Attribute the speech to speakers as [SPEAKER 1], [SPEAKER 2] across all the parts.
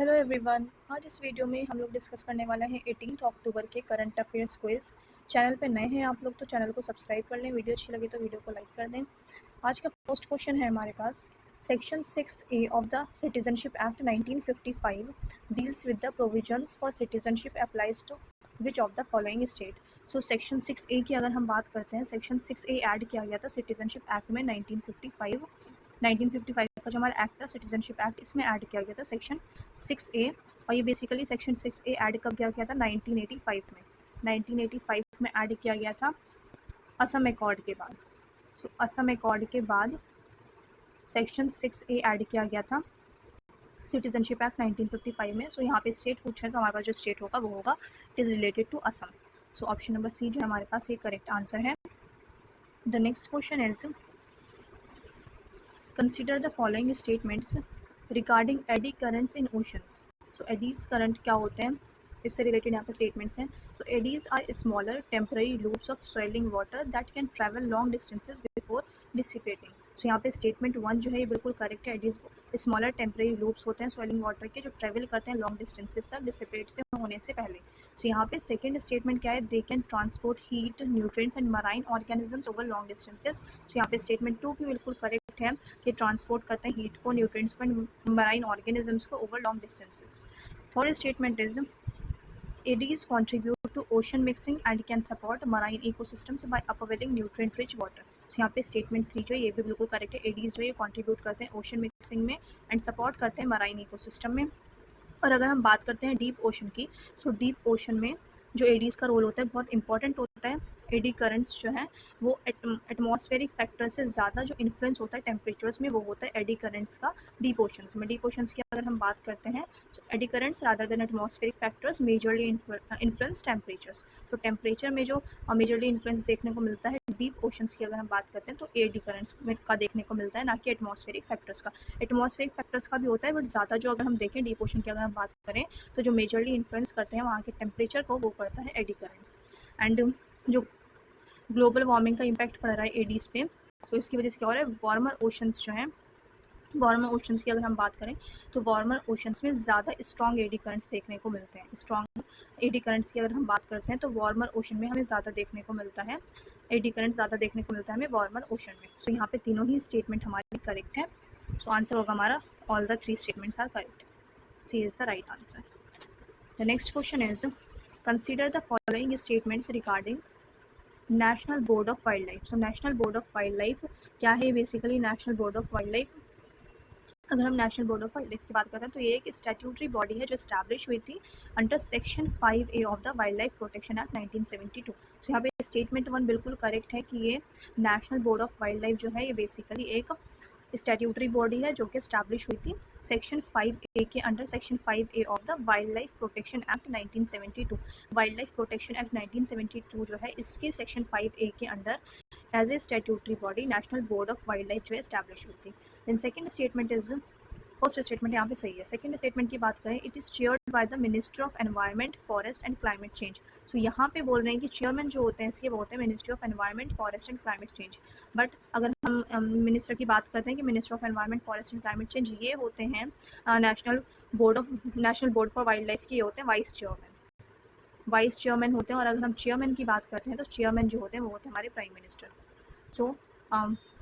[SPEAKER 1] Hello everyone, आज इस video में हम लोग डिस्कस करने वाले हैं 18 अक्टूबर के करंट अफेयर्स क्विज। चैनल पे नए हैं आप लोग तो चैनल को सब्सक्राइब कर लें, वीडियो अच्छी लगे तो वीडियो को लाइक कर दें। आज का फर्स्ट क्वेश्चन है हमारे पास, section 6A of the citizenship act 1955 deals with the provisions for citizenship applies to which of the following state. So section 6A की अगर हम बात करते हैं, सेक्शन 6A ऐड किया गया था सिटीजनशिप एक्ट में 1955 का जो हमारा एक्ट था सिटीजनशिप एक्ट, इसमें ऐड किया गया था सेक्शन 6A। और ये बेसिकली सेक्शन 6A ऐड कब किया गया था? 1985 में ऐड किया गया था असम अकॉर्ड के बाद। सो असम अकॉर्ड के बाद सेक्शन 6A ऐड किया गया था सिटीजनशिप एक्ट 1955 में। सो यहाँ पे स्टेट पूछे तो हमारे पास जो स्टेट होगा वो होगा it is related to Assam. So option number C जो है हमारे पास ये करेक्ट आंसर है। The next question is, consider the following statements regarding eddy currents in oceans. So eddies current क्या होते हैं, इससे रिलेटेड यहाँ पे स्टेटमेंट्स हैं। So eddies are smaller temporary loops of swirling water that can travel long distances before dissipating. So यहाँ पे statement 1 जो है ये बिल्कुल करेक्ट है। एडीज स्मॉलर टेम्पररी लूप्स होते हैं स्वेलिंग वाटर के, जो ट्रेवल करते हैं लॉन्ग डिस्टेंसेस तक डिसिपेट से होने से पहले। सो यहाँ पे सेकंड स्टेटमेंट क्या है, they can transport heat nutrients and marine organisms over long distances. So यहाँ पे स्टेटमेंट 2 भी बिल्कुल करेक्ट है कि ट्रांसपोर्ट करते हैं हीट को, न्यूट्रिएंट्स को, मराइन ऑर्गेनिजम्स को over long distances. Third statement is, eddies contribute to ocean mixing and can support marine ecosystems by upwelling nutrient rich water. So यहाँ पे स्टेटमेंट 3 जो ये भी बिल्कुल करेक्ट है। एडीज जो ये कंट्रीब्यूट करते हैं ओशन मिक्सिंग में एंड सपोर्ट करते हैं मराइन इकोसिस्टम में। और अगर हम बात करते हैं डीप ओशन की, सो डीप ओशन में जो एडीज का रोल होता है बहुत इंपॉर्टेंट होता है। एडी करंट्स जो है वो एटमॉस्फेरिक फैक्टर से ज़्यादा जो इन्फ्लुएंस होता है टेम्परेचर्स में वो होता है एडी करंट्स का डीप ओशंस में। डीप ओशंस की अगर हम बात करते हैं तो eddy currents rather than atmospheric factors majorly influence temperatures. तो टेम्परेचर में जो मेजरली इन्फ्लुएंस देखने को मिलता है डीप ओशंस की अगर हम बात करते हैं तो एडी करंट्स का देखने को मिलता है, ना कि एटमॉस्फेरिक फैक्टर्स का। एटमॉस्फेरिक फैक्टर्स का भी होता है बट ज़्यादा जो अगर हम देखें डीप ओशन की अगर हम बात करें तो जो मेजरली इन्फ्लुएंस करते हैं वहाँ के टेम्परेचर को वो करता है एडी करंट्स। एंड जो ग्लोबल वार्मिंग का इम्पैक्ट पड़ रहा है एडीज पे, तो इसकी वजह से क्या हो रहा है, वार्मर ओशंस जो हैं, वार्मर ओशंस की अगर हम बात करें तो वार्मर ओशंस में ज़्यादा स्ट्रॉन्ग एडी करंट्स देखने को मिलते हैं। स्ट्रॉन्ग एडी करंट्स की अगर हम बात करते हैं तो वार्मर ओशन में हमें ज़्यादा देखने को मिलता है, एडी करंट ज़्यादा देखने को मिलता है हमें वार्मर ओशन में। सो यहाँ पे तीनों ही स्टेटमेंट हमारी करेक्ट है। सो आंसर होगा हमारा all the 3 statements are correct, C is the right answer. The next question is, consider the following statements regarding national board of wild life. So national board of wild life क्या है? Basically national board of wild life, अगर हम national board of wild life की बात करते हैं तो ये एक स्टैट्यूटरी बॉडी है जो स्टैब्लिश हुई थी under section 5A of the wild life protection act 1972। सो यहाँ पे स्टेटमेंट 1 बिल्कुल करेक्ट है कि ये national board of wild life जो है ये बेसिकली एक स्टैट्यूटरी बॉडी है जो कि स्टैब्लिश हुई थी सेक्शन 5A के under, section 5A of the wild life protection act 1972। Wild life protection act 1972 जो है इसके सेक्शन 5A के under as a statutory body national board of wild life जो है स्टैब्लिश हुई थी। Then second statement is, first statement यहाँ पे सही है। सेकंड स्टेटमेंट की बात करें, it is chaired by the minister of environment forest and climate change. So यहाँ पे बोल रहे हैं कि चेयरमैन जो होते हैं इसके वो होते हैं ministry of environment forest and climate change. But अगर हम मिनिस्टर की बात करते हैं कि minister of environment forest and climate change ये होते हैं national board for wild life के, ये होते हैं वाइस चेयरमैन होते हैं। और अगर हम चेयरमैन की बात करते हैं तो चेयरमैन जो होते हैं वो होते हैं हमारे prime minister. So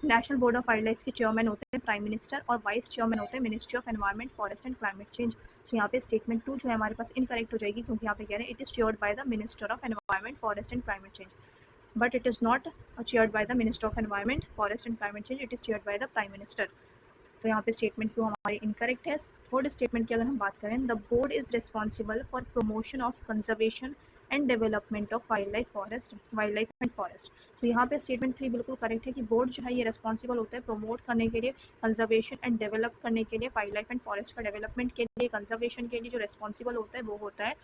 [SPEAKER 1] national board of wild life के चेयरमैन होते हैं प्राइम मिनिस्टर और वाइस चेयरमैन होते हैं ministry of environment forest and climate change. तो यहाँ पे स्टेटमेंट 2 जो है हमारे पास इनकरेक्ट हो जाएगी क्योंकि यहाँ पे कह रहे हैं it is chaired by the minister of environment forest and climate change, but it is not chaired by the minister of environment forest and climate change, it is chaired by the prime minister. तो यहाँ पे statement 2 हमारी incorrect है। Third statement की अगर हम बात करें, the board is responsible for promotion of conservation and development of wild life and forest. तो यहाँ पे स्टेटमेंट 3 बिल्कुल करेक्ट है कि बोर्ड जो है ये रिस्पॉन्सिबल होता है प्रमोट करने के लिए, कंजर्वेशन एंड डेवलप करने के लिए, वाइल्ड लाइफ एंड फॉरेस्ट का डेवलपमेंट के लिए, कंजर्वेशन के लिए जो रिस्पॉन्सिबल होता है वो होता है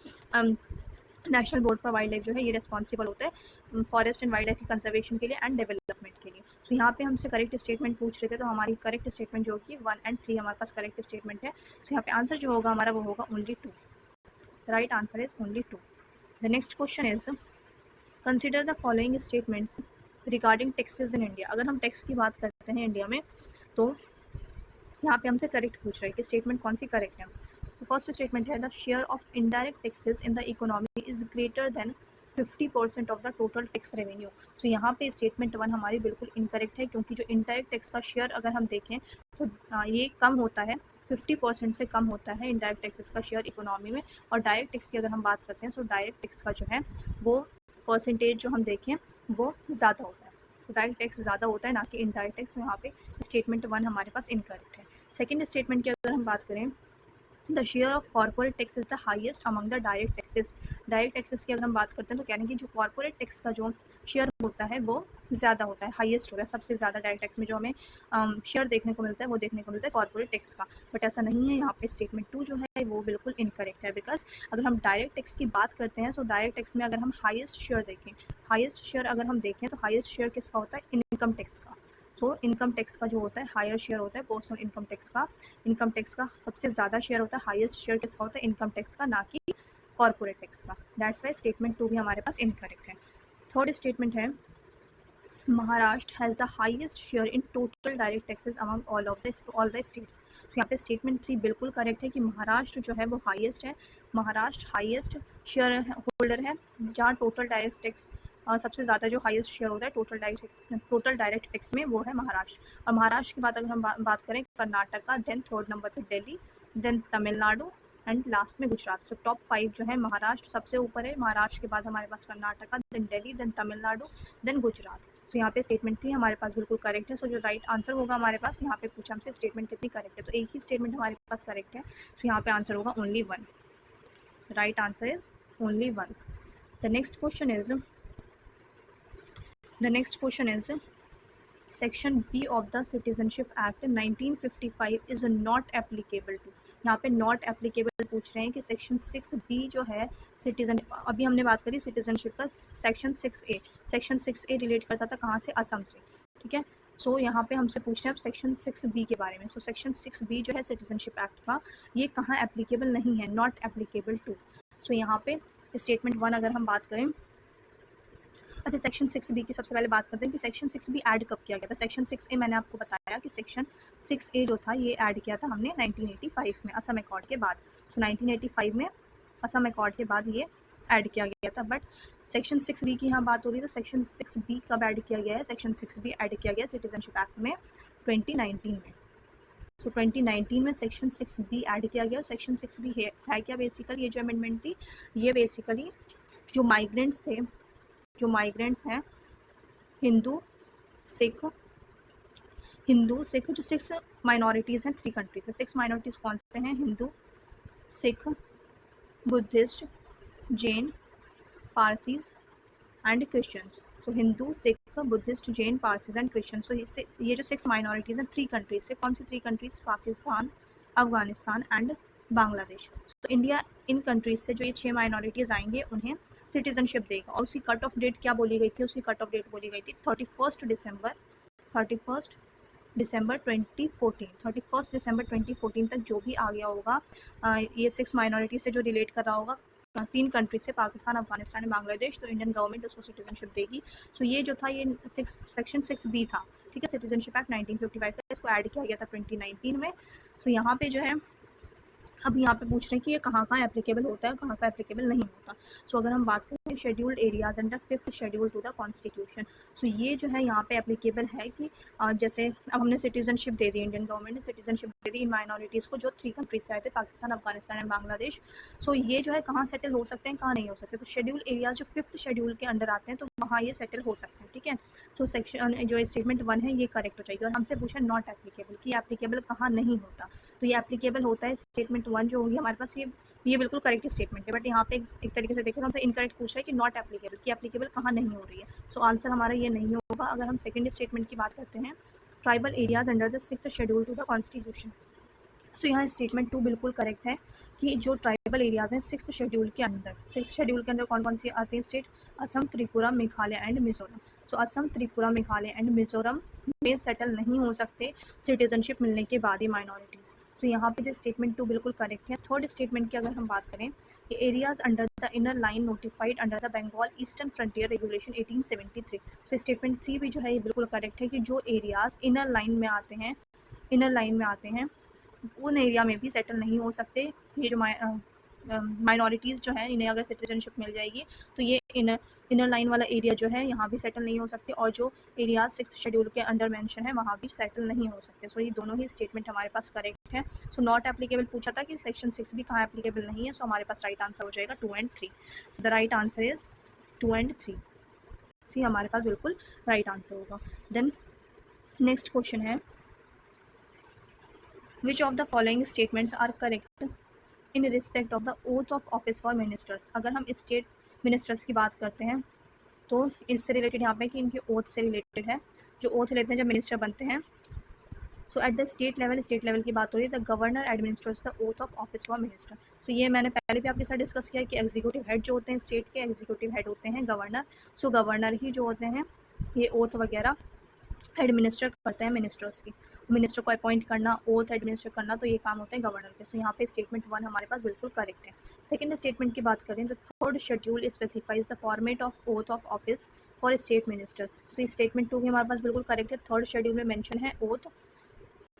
[SPEAKER 1] national board for wild life जो है ये रिस्पॉन्सिबल होता है फॉरेस्ट एंड वाइल्ड लाइफ की कंजर्वेशन के लिए एंड डेवलपमेंट के लिए। तो यहाँ पे हमसे करेक्ट स्टेटमेंट पूछ रहे थे तो हमारी करेक्ट स्टेटमेंट जो होगी 1 और 3 हमारे पास करेक्ट स्टेटमेंट है। तो यहाँ पे आंसर जो होगा हमारा वो होगा only 2, right answer is only 2। The next question is, consider the following statements regarding taxes in India. अगर हम टैक्स की बात करते हैं इंडिया में तो यहाँ पे हमसे करेक्ट पूछ रहे हैं कि स्टेटमेंट कौन सी करेक्ट है। तो फर्स्ट स्टेटमेंट है the share of indirect taxes in the economy is greater than 50% of the total tax revenue. So यहाँ पे स्टेटमेंट 1 हमारी बिल्कुल इनकरेक्ट है, क्योंकि जो इनडायरेक्ट टैक्स का शेयर अगर हम देखें तो ये कम होता है, 50% से कम होता है इंडायरेक्ट टैक्सेस का शेयर इकोनॉमी में। और डायरेक्ट टैक्स की अगर हम बात करते हैं तो डायरेक्ट टैक्स का जो है वो परसेंटेज जो हम देखें वो ज़्यादा होता है। तो डायरेक्ट टैक्स ज़्यादा होता है ना कि इनडायरेक्ट टैक्स। तो यहाँ पे स्टेटमेंट 1 हमारे पास इनकरेक्ट है। सेकेंड स्टेटमेंट की अगर हम बात करें, the share of corporate tax is the highest among the direct taxes. Direct taxes की अगर हम बात करते हैं तो कह रहे हैं कि जो कॉर्पोरेट टैक्स का जो शेयर होता है वो ज़्यादा होता है, हाईएस्ट होता है, सबसे ज़्यादा डायरेक्ट टैक्स में जो हमें शेयर देखने को मिलता है वो देखने को मिलता है कॉर्पोरेट टैक्स का। बट ऐसा नहीं है, यहाँ पे स्टेटमेंट 2 जो है वो बिल्कुल इनकरेक्ट है। बिकॉज अगर हम डायरेक्ट टैक्स की बात करते हैं तो डायरेक्ट टैक्स में अगर हम हाईएस्ट शेयर देखें, हाईएस्ट शेयर अगर हम देखें तो हाईएस्ट शेयर किसका होता है, इनकम टैक्स का। तो इनकम टैक्स का जो होता है हायर शेयर होता है पर्सनल इनकम टैक्स का। इनकम टैक्स का सबसे ज़्यादा शेयर होता है, हाईएस्ट शेयर किसका होता है, इनकम टैक्स का, ना कि कॉर्पोरेट टैक्स का। दैट्स वाई स्टेटमेंट 2 भी हमारे पास इनकरेक्ट है। थर्ड स्टेटमेंट है Maharashtra has the highest share in total direct taxes among all the states. तो यहाँ पे स्टेटमेंट 3 बिल्कुल करेक्ट है कि महाराष्ट्र जो है वो हाईएस्ट है, महाराष्ट्र हाईएस्ट शेयर होल्डर है, जहाँ टोटल डायरेक्ट टैक्स सबसे ज़्यादा जो हाईएस्ट शेयर होता है टोटल डायरेक्ट टैक्स में वो है महाराष्ट्र। और महाराष्ट्र के बाद अगर हम बात करें कर्नाटका, देन थर्ड नंबर पे Delhi, then Tamil Nadu and last में गुजरात। सो टॉप 5 जो है महाराष्ट्र सबसे ऊपर है, महाराष्ट्र के बाद हमारे पास Karnataka, then Delhi, then Tamil Nadu, then Gujarat. तो यहाँ पे स्टेटमेंट 3 हमारे पास बिल्कुल करेक्ट है। सो जो राइट आंसर होगा हमारे पास, यहाँ पे पूछा हमसे स्टेटमेंट कितनी करेक्ट है, तो एक ही स्टेटमेंट हमारे पास करेक्ट है। तो यहाँ पे आंसर होगा only 1। Right answer is only 1। The next question is section B of the citizenship act 1955 is not applicable to. यहाँ पे नॉट एप्लीकेबल पूछ रहे हैं कि सेक्शन 6B जो है सिटीजन, अभी हमने बात करी सिटीजनशिप का, सेक्शन 6A रिलेट करता था कहाँ से, असम से, ठीक है। सो यहाँ पे हमसे पूछ रहे हैं सेक्शन 6B के बारे में। सो सेक्शन 6B जो है सिटीजनशिप एक्ट का, ये कहाँ एप्लीकेबल नहीं है, नॉट एप्लीकेबल टू। सो यहाँ पे स्टेटमेंट 1 अगर हम बात करें, अच्छा सेक्शन 6B की सबसे पहले बात करते हैं कि सेक्शन 6B ऐड कब किया गया था। सेक्शन 6A मैंने आपको बताया कि सेक्शन 6A जो था ये ऐड किया था हमने 1985 में असम अकॉर्ड के बाद। तो 1985 में असम अकॉर्ड के बाद ये ऐड किया गया था। बट सेक्शन 6B की यहाँ बात हो रही है, तो सेक्शन 6B कब ऐड किया गया है, सेक्शन 6B ऐड किया गया सिटीजनशिप एक्ट में 2019 में। तो 2019 में सेक्शन 6B ऐड किया गया। सेक्शन 6B है क्या बेसिकली, ये जो अमेंडमेंट थी ये बेसिकली जो माइग्रेंट्स हैं हिंदू सिख जो 6 माइनॉरिटीज़ हैं 3 कंट्रीज हैं। 6 माइनॉरिटीज़ कौन से हैं, Hindu, Sikh, Buddhist, Jain, Parsis and Christians. तो Hindu, Sikh, Buddhist, Jain, Parsis and Christian. So ये जो 6 माइनॉरिटीज़ हैं 3 कंट्रीज से, कौन सी 3 कंट्रीज, पाकिस्तान, अफगानिस्तान एंड बांग्लादेश। तो इंडिया इन कंट्रीज से जो ये 6 माइनॉरिटीज़ आएंगे उन्हें सिटीजनशिप देगा। और उसकी कट ऑफ डेट क्या बोली गई थी, उसकी कट ऑफ डेट बोली गई थी 31 दिसंबर 2014 तक जो भी आ गया होगा ये 6 माइनॉरिटी से जो रिलेट कर रहा होगा 3 कंट्री से, पाकिस्तान, अफगानिस्तान, बांग्लादेश, तो इंडियन गवर्नमेंट उसको सिटीजनशिप देगी। सो ये जो था ये सेक्शन 6B था, ठीक है, सिटीजनशिप एक्ट 1955 का, इसको ऐड किया गया था 2019 में। तो यहाँ पे जो है अब यहाँ पे पूछ रहे हैं कि ये कहाँ एप्लीकेबल होता है, कहाँ एप्लीकेबल नहीं होता। सो अगर हम बात करें scheduled areas under 5th schedule to the constitution, so ये जो है यहाँ पे एप्लीकेबल है कि जैसे अब हमने सिटीजनशिप दे दी, इंडियन गवर्नमेंट ने सिटीजनशिप दे दी इन माइनॉरिटीज़ को जो 3 कंट्रीज से आए थे, पाकिस्तान, अफगानिस्तान एंड बांग्लादेश। सो ये जो है कहाँ सेटल हो सकते हैं, कहाँ नहीं हो सकते। तो शेड्यूल एरियाज जो 5th शेड्यूल के अंडर आते हैं तो वहाँ ये सेटल हो सकते हैं, ठीक है। तो सेक्शन जो स्टेटमेंट 1 है ये करेक्ट हो जाएगी। और हमसे पूछा नॉट एप्लीकेबल कि एप्लीकेबल कहाँ नहीं होता, तो ये एप्लीकेबल होता है स्टेटमेंट 1 जो होगी हमारे पास, ये बिल्कुल करेक्ट स्टेटमेंट है। बट यहाँ पे एक तरीके से देखें तो हमसे इनकरेक्ट पूछा है कि नॉट एप्लीकेबल, कि एप्लीकेबल कहाँ नहीं हो रही है। सो आंसर हमारा ये नहीं होगा। अगर हम सेकंड स्टेटमेंट की बात करते हैं, tribal areas under the 6th schedule to the constitution, so यहाँ स्टेटमेंट 2 बिल्कुल करेक्ट है कि जो ट्राइबल एरियाज हैं 6th शेड्यूल के अंदर, 6th शेड्यूल के अंदर कौन कौन सी आती हैं state, Assam, Tripura, Meghalaya and Mizoram. So Assam, Tripura, Meghalaya and Mizoram में सेटल नहीं हो सकते सिटीजनशिप मिलने के बाद ही माइनॉरिटीज़। तो यहाँ पे जो स्टेटमेंट 2 बिल्कुल करेक्ट है। थर्ड स्टेटमेंट की अगर हम बात करें, areas under the inner line notified under the Bengal eastern frontier regulation 1873। तो स्टेटमेंट 3 भी जो है ये बिल्कुल करेक्ट है कि जो एरियाज इनर लाइन में आते हैं उन एरिया में भी सेटल नहीं हो सकते। ये जो माइनॉरिटीज़ जो हैं इन्हें अगर सिटीजनशिप मिल जाएगी तो ये इनर लाइन वाला एरिया जो है यहाँ भी सेटल नहीं हो सकते, और जो एरिया 6th शेड्यूल के अंडर मेंशन है वहाँ भी सेटल नहीं हो सकते। सो ये दोनों ही स्टेटमेंट हमारे पास करेक्ट है। सो नॉट एप्लीकेबल पूछा था कि सेक्शन 6 भी कहाँ एप्लीकेबल नहीं है, सो हमारे पास राइट आंसर हो जाएगा 2 and 3। The right answer is 2 and 3, C हमारे पास बिल्कुल राइट आंसर होगा। देन नेक्स्ट क्वेश्चन है, which of the following statements are correct in respect of the oath of office for ministers. अगर हम स्टेट मिनिस्टर्स की बात करते हैं तो इससे रिलेटेड यहाँ पे कि इनके ओथ से रिलेटेड है, जो ओथ लेते हैं जब मिनिस्टर बनते हैं। So at the state level की बात हो रही है, the governor administrates the oath of office for minister. तो ये मैंने पहले भी आपके साथ डिस्कस किया है कि एग्जीक्यूटिव हेड जो होते हैं स्टेट के, एग्जीक्यूटिव हेड होते हैं गवर्नर। सो गवर्नर ही जो होते हैं ये ओथ वगैरह एडमिनिस्टर करते हैं मिनिस्टर्स की, मिनिस्टर को अपॉइंट करना, ओथ एडमिनिस्टर करना, तो ये काम होते हैं गवर्नर के। सो यहाँ पे स्टेटमेंट 1 हमारे पास बिल्कुल करेक्ट है। सेकंड स्टेटमेंट की बात करें तो third schedule specifies the format of oath of office for state minister. So statement 2 भी हमारे पास बिल्कुल करेक्ट है। थर्ड शेड्यूल में मेंशन है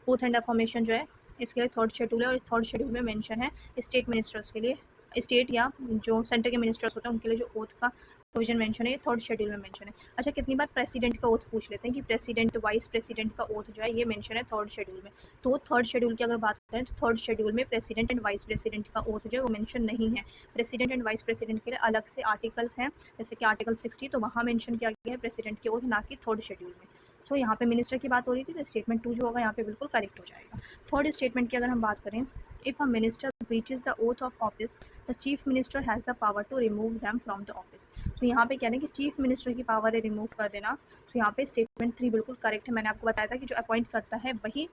[SPEAKER 1] ओथ एंड अफर्मेशन जो है इसके लिए थर्ड शेड्यूल है, और थर्ड शेड्यूल में मेंशन है स्टेट मिनिस्टर्स के लिए, स्टेट या जो सेंटर के मिनिस्टर्स होते हैं उनके लिए जो ओथ का प्रोविजन मेंशन है ये थर्ड शेड्यूल में मेंशन है। अच्छा, कितनी बार प्रेसिडेंट का ओथ पूछ लेते हैं कि प्रेसिडेंट वाइस प्रेसिडेंट का ओथ जो है ये मेंशन है थर्ड शेड्यूल में। तो थर्ड शेड्यूल की अगर बात करें तो थर्ड शेड्यूल में प्रेसिडेंट एंड वाइस प्रेसिडेंट का ओथ जो है वो मेंशन नहीं है। प्रेसिडेंट एंड वाइस प्रेसिडेंट के लिए अलग से आर्टिकल्स हैं, जैसे कि आर्टिकल 60, तो वहाँ मेंशन किया गया है प्रेसिडेंट के ओथ, ना कि थर्ड शेड्यूल में। सो यहाँ पे मिनिस्टर की बात हो रही थी, तो स्टेटमेंट 2 जो होगा यहाँ पे बिल्कुल करेक्ट हो जाएगा। थर्ड स्टेटमेंट की अगर हम बात करें, if a minister breaches the oath of office, the chief minister has the power to remove them from the office। तो यहाँ पे कह रहे हैं कि चीफ मिनिस्टर की पावर है रिमूव कर देना। तो यहाँ पे स्टेटमेंट 3 बिल्कुल करेक्ट है। मैंने आपको बताया था कि जो अपॉइंट करता है वही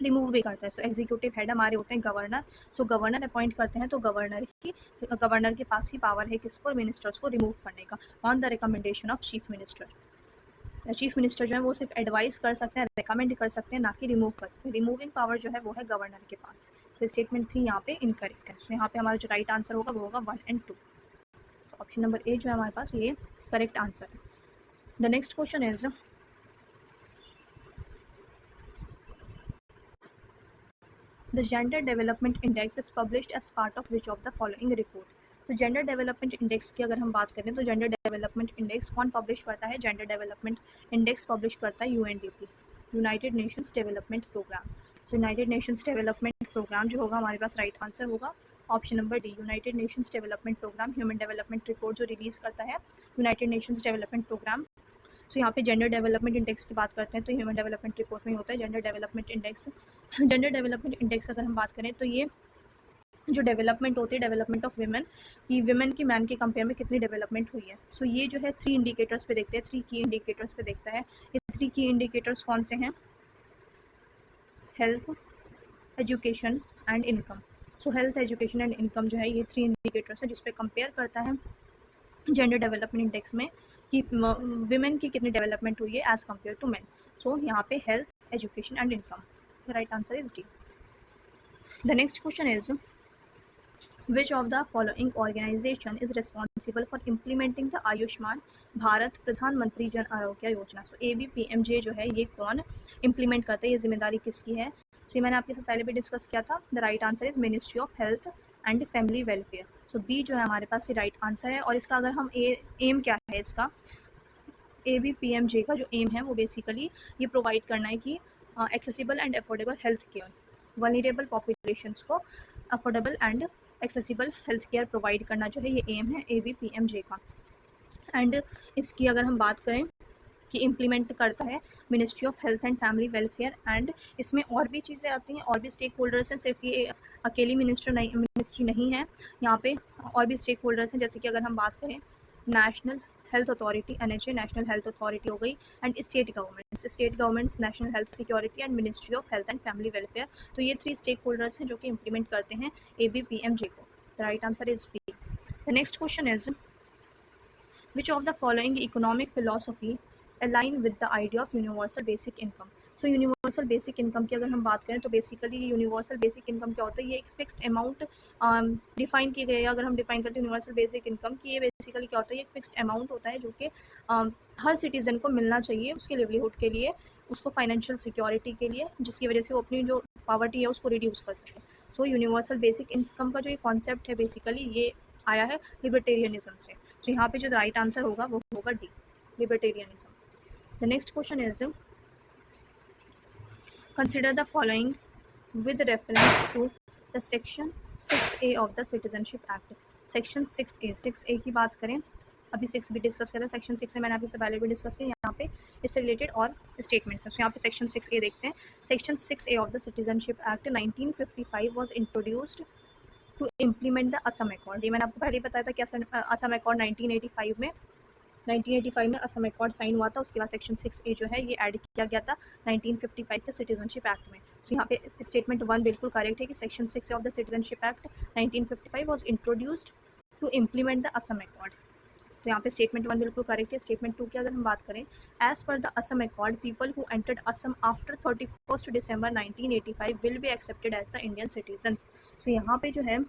[SPEAKER 1] रिमूव भी करता है। सो एग्जीक्यूटिव हेड हमारे होते हैं गवर्नर। सो गवर्नर अपॉइंट करते हैं तो गवर्नर के पास ही पावर है किसको, मिनिस्टर्स को रिमूव करने का, on the recommendation of chief minister. Chief minister जो है वो सिर्फ एडवाइस कर सकते हैं, रिकमेंड कर सकते हैं, ना कि रिमूव कर सकते हैं। रिमूविंग पावर जो है वो है गवर्नर के पास। तो स्टेटमेंट 3 यहाँ पे इनकरेक्ट है। तो यहाँ पे हमारा जो राइट आंसर होगा वो होगा 1 and 2। तो ऑप्शन नंबर ए जो है हमारे पास ये करेक्ट आंसर है। The next question is, the gender development index is published as part of which of the following report. तो जेंडर डेवलपमेंट इंडेक्स की अगर हम बात करें तो जेंडर डेवलपमेंट इंडेक्स कौन पब्लिश करता है? जेंडर डेवलपमेंट इंडेक्स पब्लिश करता है UNDP, united nations development programme. तो यूनाइटेड नेशंस डेवलपमेंट प्रोग्राम जो होगा हमारे पास राइट आंसर होगा option number D, united nations development programme. Human development report जो रिलीज़ करता है यूनाइटेड नेशंस डेवलपमेंट प्रोग्राम। तो यहाँ पे जेंडर डेवलपमेंट इंडेक्स की बात करते हैं तो ह्यूमन डेवलपमेंट रिपोर्ट में होता है gender development index. Gender development index अगर हम बात करें तो ये जो डेवलपमेंट होती है, डेवलपमेंट ऑफ विमेन, कि विमेन की मैन के कंपेयर में कितनी डेवलपमेंट हुई है। सो ये जो है 3 इंडिकेटर्स पे देखते हैं, 3 की इंडिकेटर्स पे देखता है। ये 3 की इंडिकेटर्स कौन से हैं? Health, education and income. So health, education and income जो है ये 3 इंडिकेटर्स है जिस पे कंपेयर करता है जेंडर डेवलपमेंट इंडेक्स में कि विमेन की कितनी डेवलपमेंट हुई है एज कम्पेयर टू मैन। सो यहाँ पे health, education and income, the right answer is D. The next question is, Which of the following organization is responsible for implementing the Ayushman Bharat प्रधानमंत्री जन आरोग्य योजना? सो ABPMJ जो है ये कौन इम्प्लीमेंट करता है, ये जिम्मेदारी किसकी है? तो ये मैंने आपके साथ पहले भी डिस्कस किया था। The right answer is ministry of health and family welfare. So B जो है हमारे पास ये राइट आंसर है। और इसका अगर हम एम क्या है इसका, ABPMJ का जो एम है वो बेसिकली ये प्रोवाइड करना है कि accessible and affordable health care, vulnerable populations को affordable and accessible health care provide करना जो है ये एम है ABPMJ का। एंड इसकी अगर हम बात करें कि इम्प्लीमेंट करता है ministry of health and family welfare. And इसमें और भी चीज़ें आती हैं, और भी स्टेक होल्डर्स हैं, सिर्फ ये अकेली मिनिस्ट्री नहीं है, यहाँ पे और भी स्टेक होल्डर्स हैं। जैसे कि अगर हम बात करें national health authority NHA, national health authority हो गई, and state governments, national health security and ministry of health and family welfare. तो ये 3 स्टेक होल्डर्स हैं जो कि इम्प्लीमेंट करते हैं ABPMJ को। The right answer is B. The next question is, which of the following economic philosophy align with the idea of universal basic income? So universal basic income की अगर हम बात करें तो बेसिकली यूनिवर्सल बेसिक इनकम क्या होता है? ये एक फिक्स्ड अमाउंट डिफाइन की गई है। अगर हम डिफाइन करते हैं यूनिवर्सल बेसिक इनकम की, ये बेसिकली क्या होता है? ये एक फिक्स्ड अमाउंट होता है जो कि हर सिटीज़न को मिलना चाहिए उसके लिवलीहुड के लिए, उसको फाइनेंशियल सिक्योरिटी के लिए, जिसकी वजह से वो अपनी जो पावर्टी है उसको रिड्यूस कर सके। सो यूनिवर्सल बेसिक इनकम का जो ये कॉन्सेप्ट है बेसिकली ये आया है लिबर्टेरियनिज्म से। तो यहाँ पे जो राइट आंसर होगा वो होगा D, libertarianism. The next question is consider the following with reference to the section 6A of the citizenship act। Section 6A की बात करें, अभी 6 भी डिस्कस करें, सेक्शन 6 से मैंने अभी से पहले भी डिस्कस किया, यहाँ पे इससे रिलेटेड और स्टेटमेंट्स हैं। तो यहाँ पे सेक्शन 6A देखते हैं। Section 6A of the citizenship act 1955 was introduced to implement the Assam accord. ये मैंने आपको पहले ही बताया था कि असम अकॉर्ड 1985 में असम अकॉर्ड साइन हुआ था। उसके बाद सेक्शन 6A जो है ये ऐड किया गया था 1955 के सिटीजनशिप एक्ट में। तो यहाँ पे स्टेटमेंट 1 बिल्कुल करेक्ट है कि section 6 of the citizenship act 1955 was introduced to implement the Assam accord. तो यहाँ पे स्टेटमेंट 1 बिल्कुल करेक्ट है। स्टेटमेंट 2 की अगर हम बात करें, as per the Assam accord people who entered Assam after 31 December 1985 will be accepted as the Indian citizens. तो यहाँ पे जो है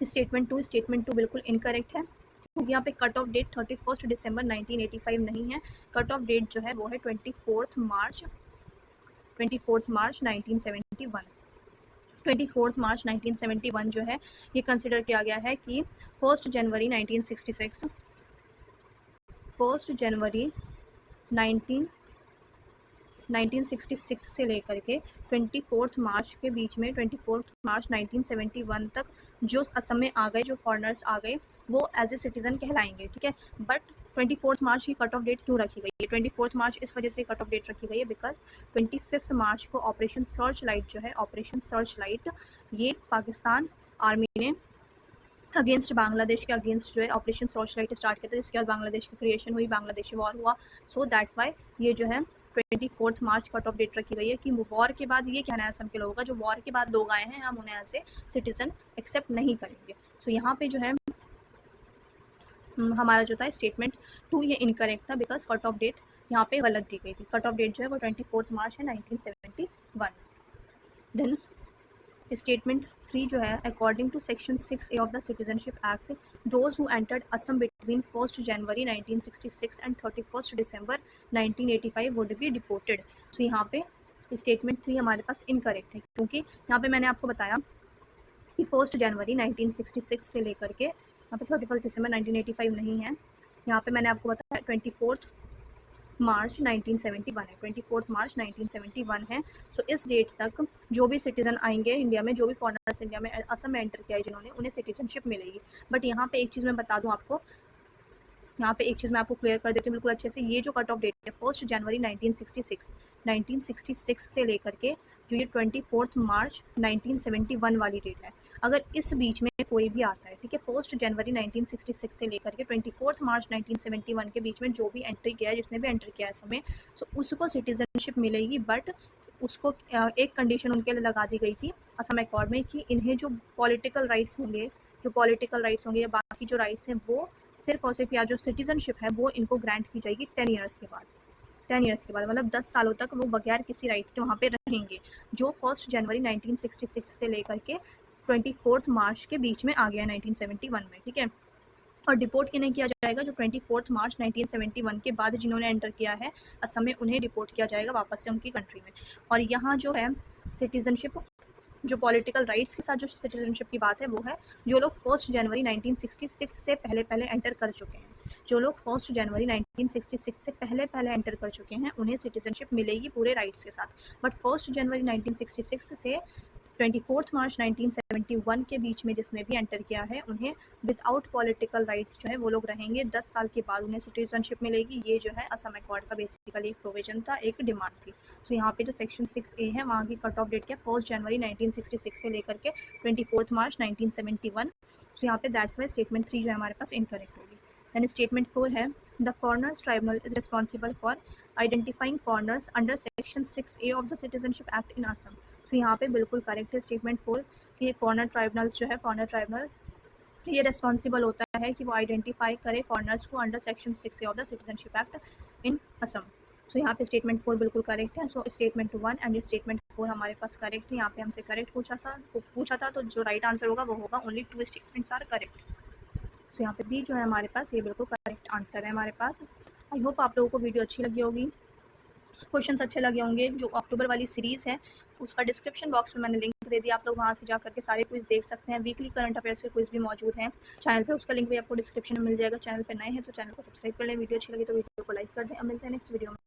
[SPEAKER 1] स्टेटमेंट 2 बिल्कुल इनकरेक्ट है, क्योंकि यहाँ पे कट ऑफ डेट 31 दिसंबर 1985 नहीं है। कट ऑफ डेट जो है वो है 24 मार्च 1971। 24 मार्च 1971 जो है ये कंसिडर किया गया है कि 1 जनवरी 1966 से लेकर के 24 मार्च के बीच में 24 मार्च 1971 तक जो असम में आ गए, जो फॉरेनर्स आ गए, वो एज ए सिटीज़न कहलाएंगे, ठीक है। बट 24 मार्च की कट ऑफ डेट क्यों रखी गई है? 24 मार्च इस वजह से कट ऑफ डेट रखी गई है बिकॉज 25 मार्च को ऑपरेशन सर्च लाइट जो है, ऑपरेशन सर्च लाइट ये पाकिस्तान आर्मी ने अगेंस्ट बांग्लादेश के अगेंस्ट जो है ऑपरेशन सर्च लाइट स्टार्ट किया था, जिसके बाद बांग्लादेश की क्रिएशन हुई, बांग्लादेशी वॉर हुआ। सो दैट्स वाई ये जो है 24 मार्च कट ऑफ डेट रखी गई है कि वॉर के बाद ये कहना है असम के लोगों का, जो वॉर के बाद लोग आए हैं हम उन्हें ऐसे सिटीजन एक्सेप्ट नहीं करेंगे। तो यहाँ पे जो है हमारा जो था स्टेटमेंट 2 ये इनकरेक्ट था बिकॉज कट ऑफ डेट यहाँ पे गलत दी गई थी। कट ऑफ डेट जो है वो 24 मार्च है 1971। देन स्टेटमेंट 3 जो है, according to section 6A of the citizenship act those who entered Assam between 1 January 1966 and 31 December 1985 would be deported. तो यहाँ पे स्टेटमेंट 3 हमारे पास इनकरेक्ट है, क्योंकि यहाँ पे मैंने आपको बताया कि 1 जनवरी 1966 से लेकर के यहाँ पे 31 दिसंबर 1985 नहीं है। यहाँ पे मैंने आपको बताया 24 मार्च 1971 है, 24 मार्च 1971 है। सो इस डेट तक जो भी सिटीज़न आएंगे इंडिया में, जो भी फॉरेनर्स इंडिया में असम में एंटर किया है जिन्होंने, उन्हें सिटीजनशिप मिलेगी। बट यहाँ पे एक चीज़ मैं बता दूँ आपको, यहाँ पे एक चीज़ मैं आपको क्लियर कर देती हूँ बिल्कुल अच्छे से। ये जो कट ऑफ डेट है 1 जनवरी 1966 से लेकर के जो ये 24 मार्च 1971 वाली डेट है, अगर इस बीच में कोई भी आता है, ठीक है, 1 जनवरी 1966 से लेकर के 24 मार्च 1971 के बीच में जो भी एंट्री किया है, जिसने भी एंटर किया है समय, तो उसको सिटीजनशिप मिलेगी। बट उसको एक कंडीशन उनके लिए लगा दी गई थी असम अकॉर्ड में कि इन्हें जो पॉलिटिकल राइट्स होंगे या बाकी जो राइट्स हैं वो सिर्फ और सिर्फ, या जो सिटीजनशिप है वो इनको ग्रांट की जाएगी 10 ईयर्स के बाद। 10 ईयर्स के बाद मतलब 10 सालों तक वो बगैर किसी राइट के वहाँ पे रहेंगे, जो 1 जनवरी 1966 से लेकर के 24 मार्च के बीच में आ गया 1971 में, ठीक है। और डिपोर्ट किन्हें किया जाएगा? जो 24 मार्च 1971 के बाद जिन्होंने एंटर किया है असम में, उन्हें डिपोर्ट किया जाएगा वापस से उनकी कंट्री में। और यहाँ जो है सिटीजनशिप, जो पॉलिटिकल राइट्स के साथ जो सिटीजनशिप की बात है वो है जो लोग 1 जनवरी 1966 से पहले एंटर कर चुके हैं। जो लोग 1 जनवरी 1966 से पहले एंटर कर चुके हैं उन्हें सिटीजनशिप मिलेगी पूरे राइट्स के साथ। बट 1 जनवरी 1966 से 24 मार्च 1971 के बीच में जिसने भी एंटर किया है उन्हें विदाउट पॉलिटिकल राइट्स जो है वो लोग रहेंगे। 10 साल के बाद उन्हें सिटीजनशिप मिलेगी। ये जो है असम अकॉर्ड का बेसिकली एक प्रोविजन था, एक डिमांड थी। तो यहाँ पे जो सेक्शन 6A है वहाँ की कट ऑफ डेट क्या, 1 जनवरी 1966 से लेकर के 24 मार्च 1971। तो यहाँ पे दैट्स वाई स्टेटमेंट 3 जो है हमारे पास इनकरेक्ट होगी। दैन स्टेटमेंट 4 है, the foreigners tribunal is responsible for identifying foreigners under section 6A of the citizenship act in Assam. तो यहाँ पे बिल्कुल करेक्ट है स्टेटमेंट 4 कि फॉरेनर ट्राइब्यूनल्स जो है, फॉरेनर ट्राइब्यूनल ये रिस्पॉन्सिबल होता है कि वो आइडेंटिफाई करे फॉरेनर्स को under section 6A of the citizenship act in Assam. So यहाँ पे स्टेटमेंट 4 बिल्कुल करेक्ट है। सो स्टेटमेंट 1 एंड स्टेटमेंट 4 हमारे पास करेक्ट है। यहाँ पे हमसे करेक्ट पूछा था तो जो राइट आंसर होगा वो होगा ओनली 2 स्टेटमेंट्स आर करेक्ट। सो यहाँ पे बी जो है हमारे पास ये बिल्कुल करेक्ट आंसर है हमारे पास। आई होप आप लोगों को वीडियो अच्छी लगी होगी। क्वेश्चंस अच्छे लगे होंगे, जो अक्टूबर वाली सीरीज़ है उसका डिस्क्रिप्शन बॉक्स में मैंने लिंक दे दिया, आप लोग वहाँ से जा करके सारे क्विज़ देख सकते हैं। वीकली करंट अफेयर्स के क्विज़ भी मौजूद हैं चैनल पे, उसका लिंक भी आपको डिस्क्रिप्शन में मिल जाएगा। चैनल पे नए हैं तो चैनल को सब्सक्राइब कर लें, वीडियो अच्छी लगी तो वीडियो को लाइक कर दें। अब मिलते हैं नेक्स्ट वीडियो में।